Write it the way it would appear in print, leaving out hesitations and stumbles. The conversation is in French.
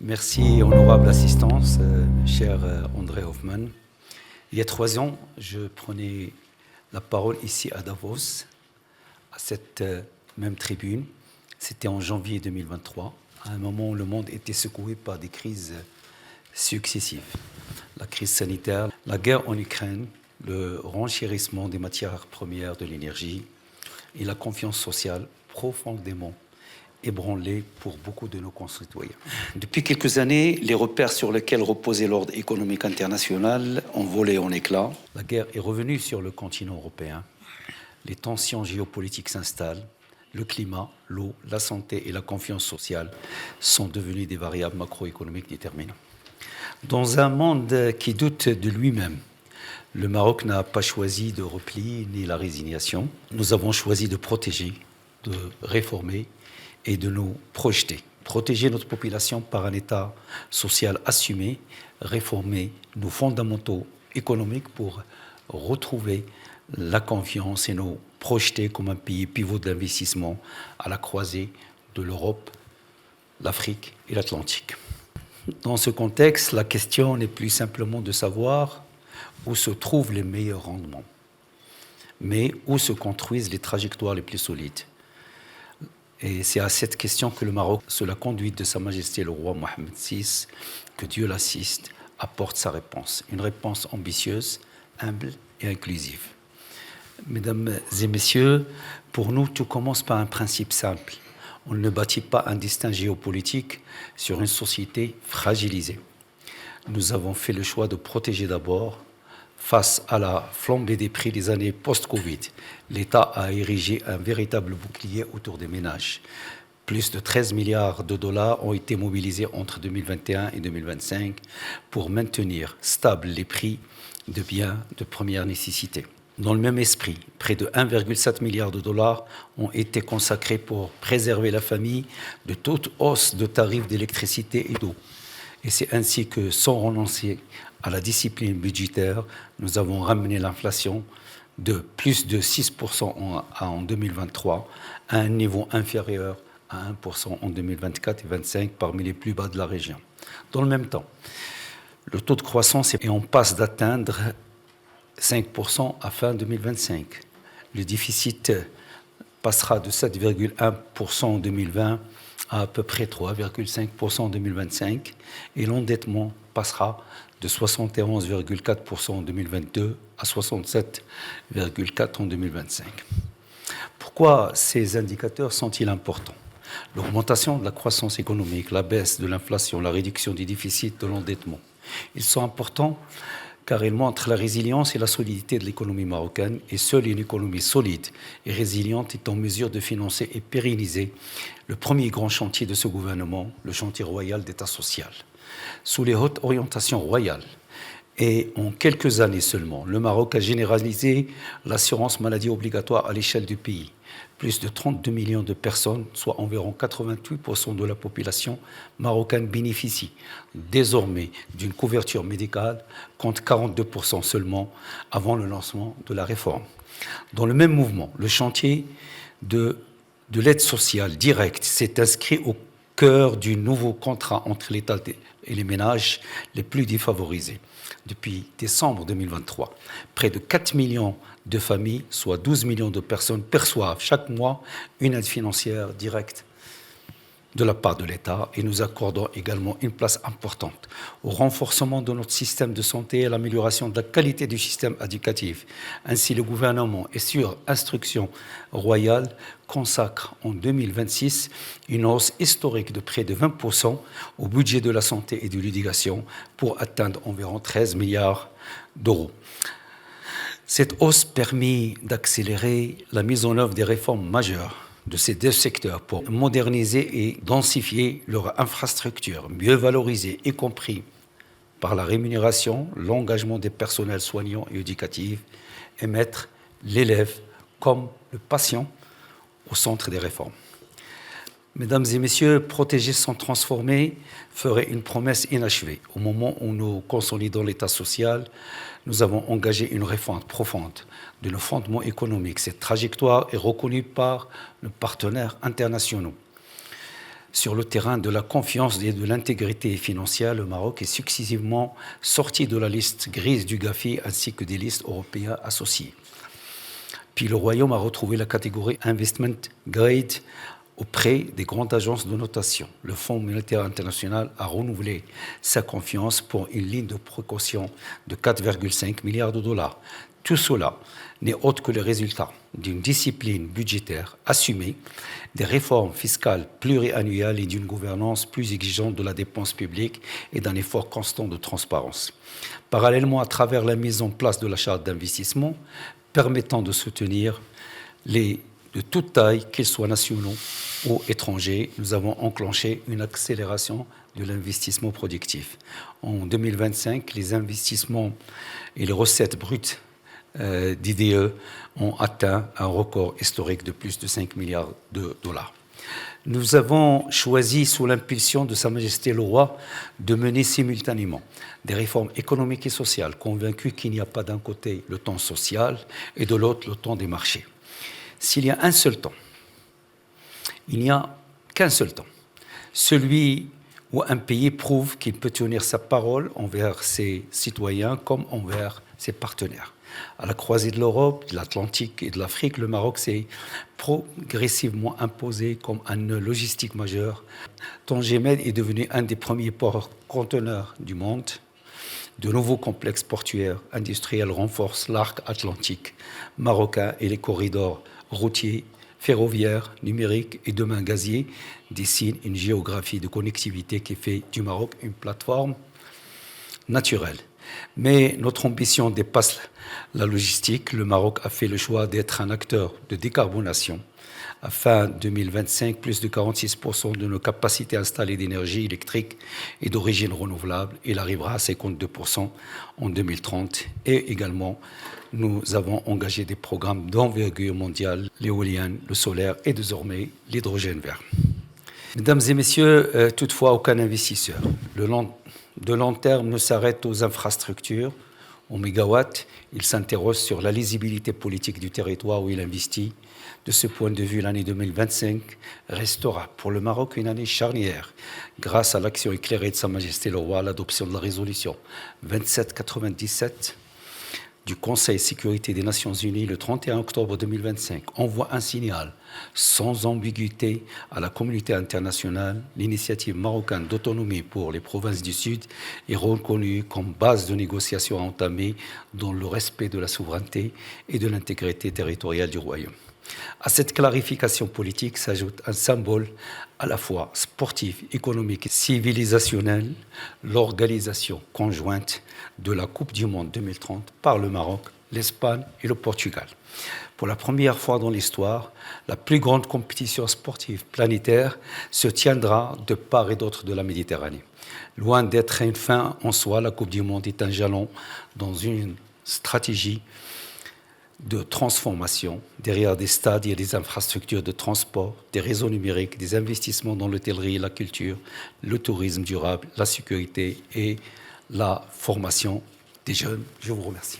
Merci, honorable assistance, cher André Hoffmann. Il y a 3 ans, je prenais la parole ici à Davos, à cette même tribune. C'était en janvier 2023, à un moment où le monde était secoué par des crises successives. La crise sanitaire, la guerre en Ukraine, le renchérissement des matières premières de l'énergie et la confiance sociale profondément ébranlée pour beaucoup de nos concitoyens. Depuis quelques années, les repères sur lesquels reposait l'ordre économique international ont volé en éclats. La guerre est revenue sur le continent européen. Les tensions géopolitiques s'installent. Le climat, l'eau, la santé et la confiance sociale sont devenus des variables macroéconomiques déterminantes. Dans un monde qui doute de lui-même, le Maroc n'a pas choisi de repli ni la résignation. Nous avons choisi de protéger, de réformer et de nous projeter. Protéger notre population par un État social assumé, réformer nos fondamentaux économiques pour retrouver la confiance et nous projeter comme un pays pivot d'investissement à la croisée de l'Europe, l'Afrique et l'Atlantique. Dans ce contexte, la question n'est plus simplement de savoir où se trouvent les meilleurs rendements, mais où se construisent les trajectoires les plus solides. Et c'est à cette question que le Maroc, sous la conduite de Sa Majesté le roi Mohammed VI, que Dieu l'assiste, apporte sa réponse. Une réponse ambitieuse, humble et inclusive. Mesdames et messieurs, pour nous, tout commence par un principe simple. On ne bâtit pas un destin géopolitique sur une société fragilisée. Nous avons fait le choix de protéger d'abord. Face à la flambée des prix des années post-Covid, l'État a érigé un véritable bouclier autour des ménages. Plus de 13 milliards de dollars ont été mobilisés entre 2021 et 2025 pour maintenir stables les prix de biens de première nécessité. Dans le même esprit, près de 1,7 milliard de dollars ont été consacrés pour préserver la famille de toute hausse de tarifs d'électricité et d'eau. Et c'est ainsi que, sans renoncer à la discipline budgétaire, nous avons ramené l'inflation de plus de 6% en 2023 à un niveau inférieur à 1% en 2024 et 2025, parmi les plus bas de la région. Dans le même temps, le taux de croissance est en passe d'atteindre 5% à fin 2025. Le déficit passera de 7,1% en 2020 à peu près 3,5% en 2025 et l'endettement passera de 71,4% en 2022 à 67,4% en 2025. Pourquoi ces indicateurs sont-ils importants ? L'augmentation de la croissance économique, la baisse de l'inflation, la réduction du déficit, de l'endettement. Ils sont importants car ils montrent la résilience et la solidité de l'économie marocaine, et seule une économie solide et résiliente est en mesure de financer et pérenniser le premier grand chantier de ce gouvernement, le chantier royal d'État social. Sous les hautes orientations royales, et en quelques années seulement, le Maroc a généralisé l'assurance maladie obligatoire à l'échelle du pays. Plus de 32 millions de personnes, soit environ 88% de la population marocaine, bénéficient désormais d'une couverture médicale, contre 42% seulement avant le lancement de la réforme. Dans le même mouvement, le chantier de l'aide sociale directe s'est inscrit au cœur du nouveau contrat entre l'État et les ménages les plus défavorisés. Depuis décembre 2023, près de 4 millions de familles, soit 12 millions de personnes, perçoivent chaque mois une aide financière directe de la part de l'État, et nous accordons également une place importante au renforcement de notre système de santé et à l'amélioration de la qualité du système éducatif. Ainsi, le gouvernement, et sur instruction royale, consacre en 2026 une hausse historique de près de 20% au budget de la santé et de l'éducation pour atteindre environ 13 milliards d'euros. Cette hausse permet d'accélérer la mise en œuvre des réformes majeures de ces 2 secteurs pour moderniser et densifier leur infrastructure, mieux valoriser, y compris par la rémunération, l'engagement des personnels soignants et éducatifs, et mettre l'élève comme le patient au centre des réformes. Mesdames et messieurs, protéger sans transformer ferait une promesse inachevée. Au moment où nous consolidons l'État social, nous avons engagé une réforme profonde de nos fondements économiques. Cette trajectoire est reconnue par nos partenaires internationaux. Sur le terrain de la confiance et de l'intégrité financière, le Maroc est successivement sorti de la liste grise du GAFI ainsi que des listes européennes associées. Puis le Royaume a retrouvé la catégorie Investment Grade auprès des grandes agences de notation. Le Fonds monétaire international a renouvelé sa confiance pour une ligne de précaution de 4,5 milliards de dollars. Tout cela n'est autre que le résultat d'une discipline budgétaire assumée, des réformes fiscales pluriannuelles et d'une gouvernance plus exigeante de la dépense publique et d'un effort constant de transparence. Parallèlement, à travers la mise en place de la charte d'investissement permettant de soutenir de toute taille, qu'ils soient nationaux ou étrangers, nous avons enclenché une accélération de l'investissement productif. En 2025, les investissements et les recettes brutes d'IDE ont atteint un record historique de plus de 5 milliards de dollars. Nous avons choisi, sous l'impulsion de Sa Majesté le Roi, de mener simultanément des réformes économiques et sociales, convaincus qu'il n'y a pas d'un côté le temps social et de l'autre le temps des marchés. S'il y a un seul temps, il n'y a qu'un seul temps, celui où un pays prouve qu'il peut tenir sa parole envers ses citoyens comme envers ses partenaires. À la croisée de l'Europe, de l'Atlantique et de l'Afrique, le Maroc s'est progressivement imposé comme un nœud logistique majeur. Tanger Med est devenu un des premiers ports conteneurs du monde. De nouveaux complexes portuaires industriels renforcent l'arc atlantique marocain et les corridors routiers, ferroviaires, numériques et demain gaziers dessinent une géographie de connectivité qui fait du Maroc une plateforme naturelle. Mais notre ambition dépasse la logistique. Le Maroc a fait le choix d'être un acteur de décarbonation. À fin 2025, plus de 46% de nos capacités installées d'énergie électrique est d'origine renouvelable. Il arrivera à 52% en 2030. Et également, nous avons engagé des programmes d'envergure mondiale, l'éolienne, le solaire et désormais l'hydrogène vert. Mesdames et messieurs, toutefois, aucun investisseur de long terme ne s'arrête aux infrastructures, aux mégawatts. Il s'interroge sur la lisibilité politique du territoire où il investit. De ce point de vue, l'année 2025 restera pour le Maroc une année charnière, grâce à l'action éclairée de Sa Majesté le Roi, l'adoption de la résolution 2797 du Conseil de sécurité des Nations Unies le 31 octobre 2025 envoie un signal sans ambiguïté à la communauté internationale. L'initiative marocaine d'autonomie pour les provinces du Sud est reconnue comme base de négociation à entamer dans le respect de la souveraineté et de l'intégrité territoriale du Royaume. À cette clarification politique s'ajoute un symbole à la fois sportif, économique et civilisationnel, l'organisation conjointe de la Coupe du Monde 2030 par le Maroc, l'Espagne et le Portugal. Pour la première fois dans l'histoire, la plus grande compétition sportive planétaire se tiendra de part et d'autre de la Méditerranée. Loin d'être une fin en soi, la Coupe du Monde est un jalon dans une stratégie de transformation. Derrière des stades, il y a des infrastructures de transport, des réseaux numériques, des investissements dans l'hôtellerie, la culture, le tourisme durable, la sécurité et la formation des jeunes. Je vous remercie.